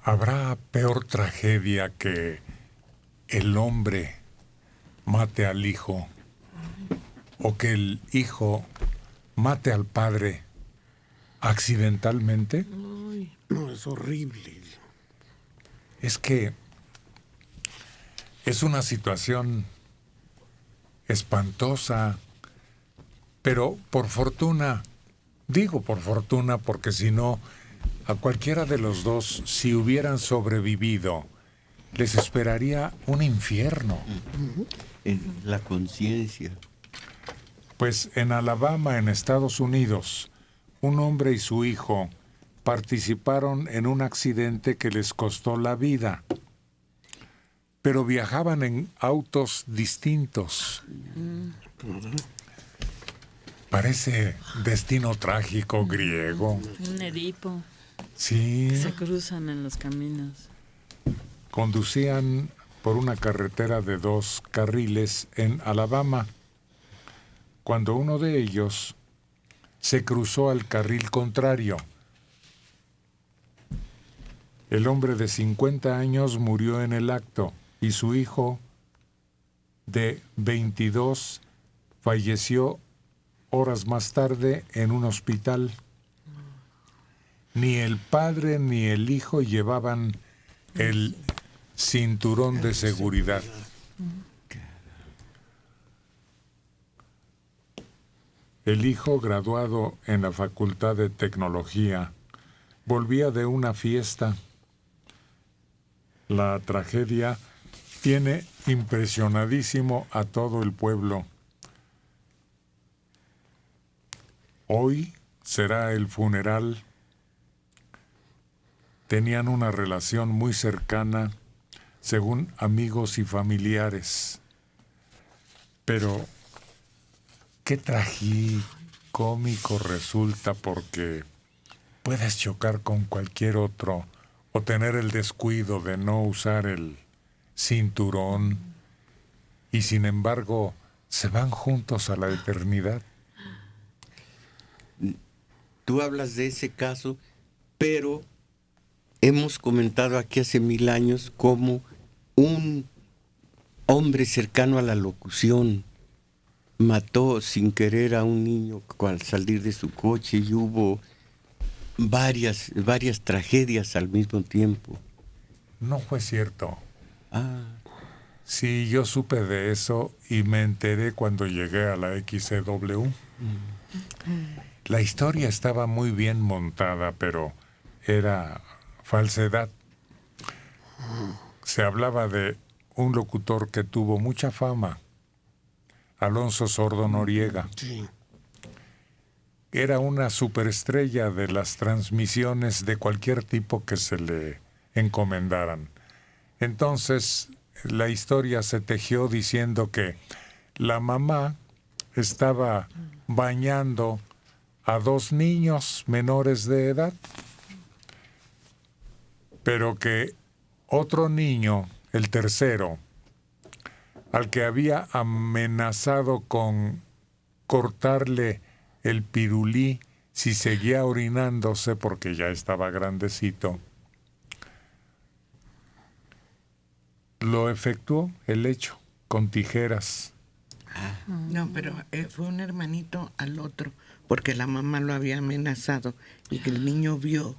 ¿Habrá peor tragedia que el hombre mate al hijo o que el hijo mate al padre accidentalmente? No, es horrible. Es que es una situación espantosa, pero por fortuna, digo por fortuna porque si no, a cualquiera de los dos, si hubieran sobrevivido, les esperaría un infierno. En la conciencia. Pues en Alabama, en Estados Unidos, un hombre y su hijo participaron en un accidente que les costó la vida, pero viajaban en autos distintos. Parece destino trágico griego. Un Edipo. Sí. Se cruzan en los caminos. Conducían por una carretera de 2 carriles en Alabama, cuando uno de ellos se cruzó al carril contrario. El hombre de 50 años murió en el acto y su hijo de 22 falleció horas más tarde en un hospital. Ni el padre ni el hijo llevaban el cinturón de seguridad. El hijo, graduado en la Facultad de Tecnología, volvía de una fiesta. La tragedia tiene impresionadísimo a todo el pueblo. Hoy será el funeral. Tenían una relación muy cercana, según amigos y familiares. Pero qué tragicómico resulta, porque puedes chocar con cualquier otro o tener el descuido de no usar el cinturón y sin embargo se van juntos a la eternidad. Tú hablas de ese caso, pero hemos comentado aquí hace 1000 años cómo un hombre cercano a la locución mató sin querer a un niño al salir de su coche, y hubo varias tragedias al mismo tiempo. No fue cierto. Ah. Sí, yo supe de eso y me enteré cuando llegué a la XCW. La historia estaba muy bien montada, pero era falsedad. Se hablaba de un locutor que tuvo mucha fama, Alonso Sordo Noriega. Sí. Era una superestrella de las transmisiones de cualquier tipo que se le encomendaran. Entonces, la historia se tejió diciendo que la mamá estaba bañando a 2 niños menores de edad, pero que otro niño, el tercero, al que había amenazado con cortarle el pirulí si seguía orinándose porque ya estaba grandecito, lo efectuó el hecho con tijeras. No, pero fue un hermanito al otro, porque la mamá lo había amenazado y que el niño vio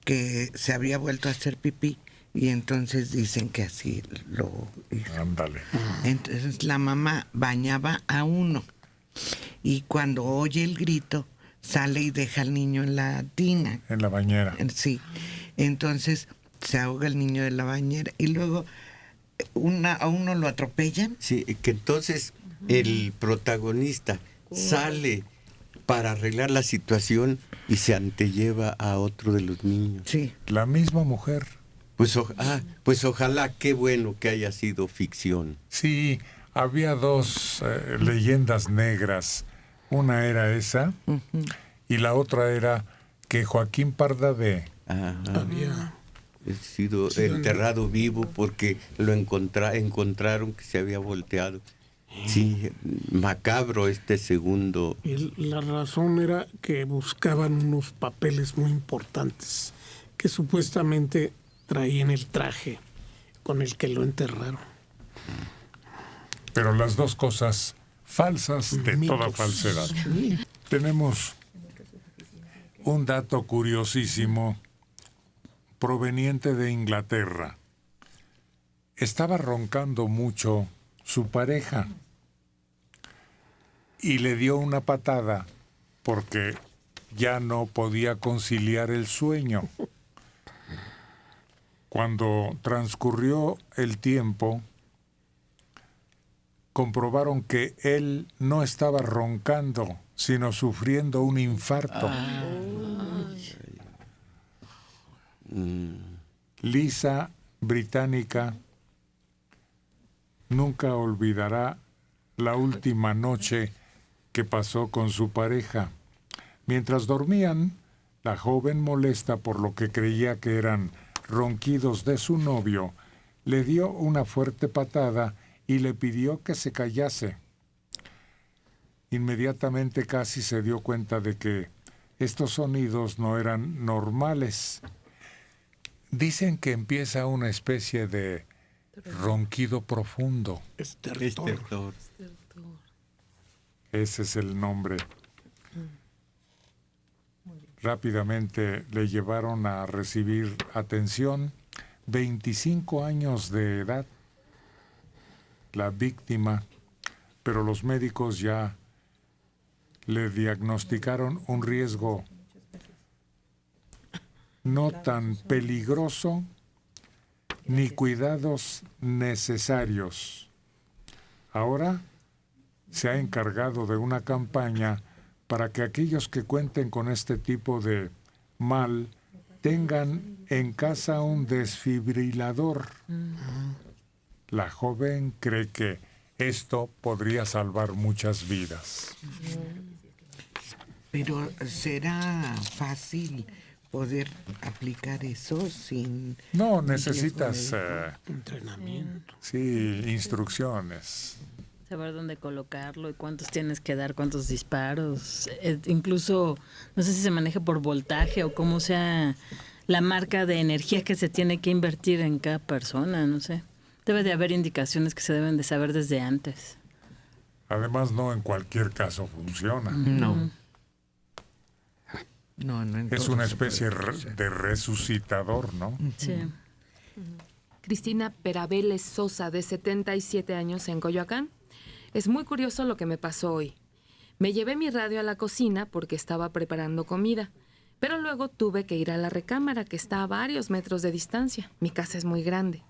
que se había vuelto a hacer pipí y entonces dicen que así lo hizo. Ándale. Entonces la mamá bañaba a uno y cuando oye el grito sale y deja al niño en la tina. En la bañera. Sí. Entonces se ahoga el niño de la bañera y luego a uno lo atropellan. Sí, que entonces el protagonista sale para arreglar la situación y se antelleva a otro de los niños. Sí. La misma mujer. Pues ojalá, qué bueno que haya sido ficción. Sí, había 2 leyendas negras. Una era esa y la otra era que Joaquín Pardavé Había sido enterrado vivo porque lo encontraron que se había volteado. Sí, macabro este segundo. Y la razón era que buscaban unos papeles muy importantes que supuestamente traía en el traje con el que lo enterraron. Pero las dos cosas falsas de Mitos. toda falsedad. Tenemos un dato curiosísimo proveniente de Inglaterra. Estaba roncando mucho su pareja y le dio una patada porque ya no podía conciliar el sueño. Cuando transcurrió el tiempo, comprobaron que él no estaba roncando, sino sufriendo un infarto. Lisa, británica, nunca olvidará la última noche que pasó con su pareja. Mientras dormían, la joven, molesta por lo que creía que eran ronquidos de su novio, le dio una fuerte patada y le pidió que se callase. Inmediatamente casi se dio cuenta de que estos sonidos no eran normales. Dicen que empieza una especie de ronquido profundo. Estertor. Ese es el nombre. Rápidamente le llevaron a recibir atención. 25 años de edad, la víctima, pero los médicos ya le diagnosticaron un riesgo no tan peligroso ni cuidados necesarios. Ahora se ha encargado de una campaña para que aquellos que cuenten con este tipo de mal tengan en casa un desfibrilador. La joven cree que esto podría salvar muchas vidas. Pero ¿será fácil poder aplicar eso sin... No, necesitas Entrenamiento. sí, instrucciones. Saber dónde colocarlo y cuántos tienes que dar, cuántos disparos. Incluso, no sé si se maneja por voltaje o cómo sea la marca de energía que se tiene que invertir en cada persona, no sé. Debe de haber indicaciones que se deben de saber desde antes. Además, no en cualquier caso funciona. No. No, en Es todos una se puede especie utilizar. de resucitador, ¿no? Sí. Cristina Perabeles Sosa, de 77 años, en Coyoacán. Es muy curioso lo que me pasó hoy. Me llevé mi radio a la cocina porque estaba preparando comida, pero luego tuve que ir a la recámara, que está a varios metros de distancia. Mi casa es muy grande.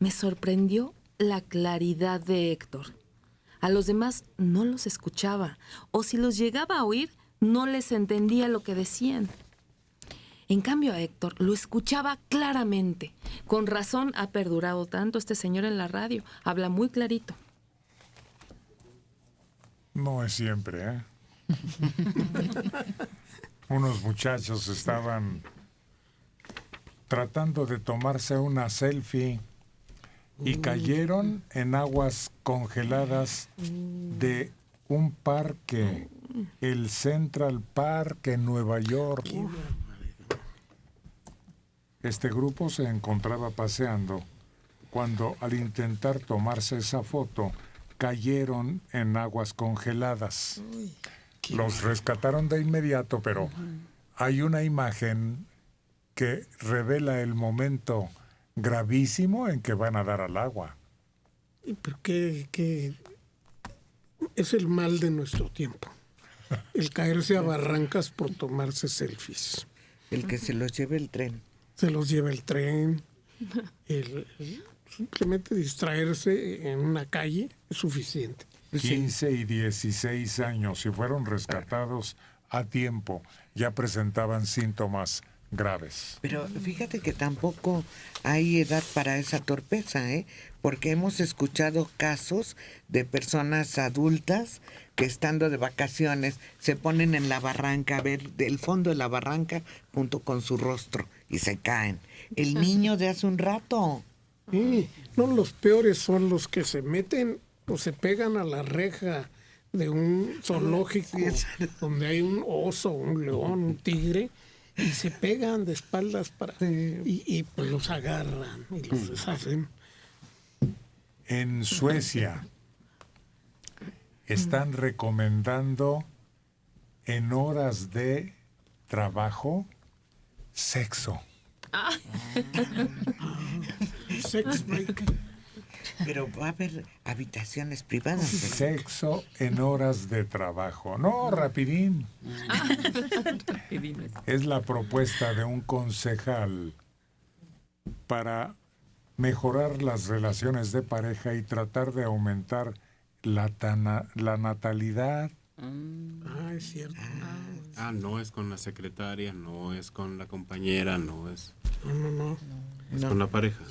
Me sorprendió la claridad de Héctor. A los demás no los escuchaba, o si los llegaba a oír, no les entendía lo que decían. En cambio a Héctor lo escuchaba claramente. Con razón ha perdurado tanto este señor en la radio. Habla muy clarito. No es siempre, ¿eh? Unos muchachos estaban tratando de tomarse una selfie y cayeron en aguas congeladas de un parque, el Central Park en Nueva York. Este grupo se encontraba paseando cuando, al intentar tomarse esa foto, cayeron en aguas congeladas. Los rescataron de inmediato, pero hay una imagen que revela el momento gravísimo en que van a dar al agua. Pero que es el mal de nuestro tiempo. El caerse a barrancas por tomarse selfies. El que se los lleve el tren. Se los lleva el tren. Simplemente distraerse en una calle es suficiente. 15 y 16 años, y fueron rescatados a tiempo, ya presentaban síntomas graves. Pero fíjate que tampoco hay edad para esa torpeza, ¿eh? Porque hemos escuchado casos de personas adultas que, estando de vacaciones, se ponen en la barranca a ver el fondo de la barranca junto con su rostro y se caen. El niño de hace un rato. Sí, no, los peores son los que se meten o se pegan a la reja de un zoológico Sí, donde hay un oso, un león, un tigre, y se pegan de espaldas y pues los agarran y los deshacen. En Suecia están recomendando en horas de trabajo sexo. Sex break. Pero va a haber habitaciones privadas. Sexo en horas de trabajo. No, rapidín. Es la propuesta de un concejal para mejorar las relaciones de pareja y tratar de aumentar la natalidad. Es cierto. No es con la secretaria, no es con la compañera, no es. No. Es con la pareja.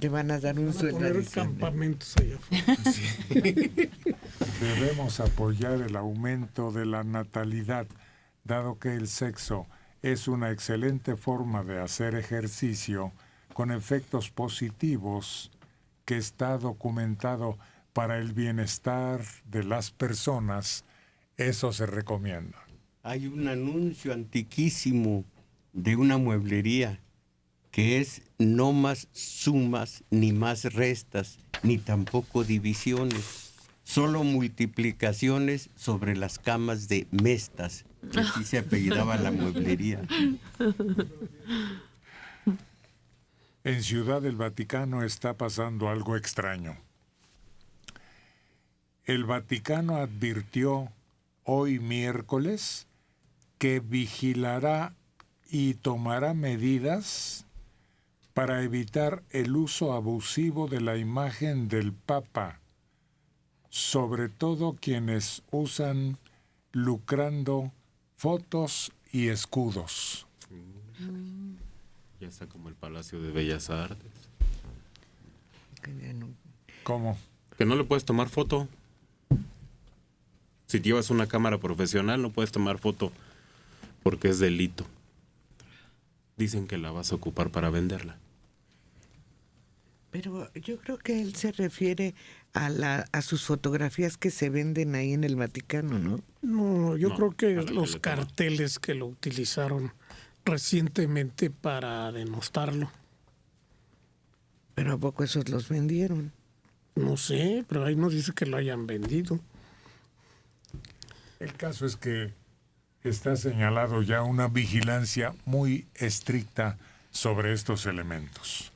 Le van a dar un Van a sueldo poner adicional. campamentos allá afuera. Debemos apoyar el aumento de la natalidad, dado que el sexo es una excelente forma de hacer ejercicio con efectos positivos que está documentado para el bienestar de las personas. Eso se recomienda. Hay un anuncio antiquísimo de una mueblería que es no más sumas, ni más restas, ni tampoco divisiones, solo multiplicaciones sobre las camas de mestas. Así se apellidaba la mueblería. En Ciudad del Vaticano está pasando algo extraño. El Vaticano advirtió hoy miércoles que vigilará y tomará medidas para evitar el uso abusivo de la imagen del Papa, sobre todo quienes usan lucrando fotos y escudos. Ya está como el Palacio de Bellas Artes. ¿Cómo? Que no le puedes tomar foto. Si llevas una cámara profesional, no puedes tomar foto porque es delito. Dicen que la vas a ocupar para venderla. Pero yo creo que él se refiere a sus fotografías que se venden ahí en el Vaticano, ¿no? No, yo No, creo que para que los le toma. carteles que lo utilizaron recientemente para denostarlo. Pero ¿a poco esos los vendieron? No sé, pero ahí no dice que lo hayan vendido. El caso es que está señalado ya una vigilancia muy estricta sobre estos elementos.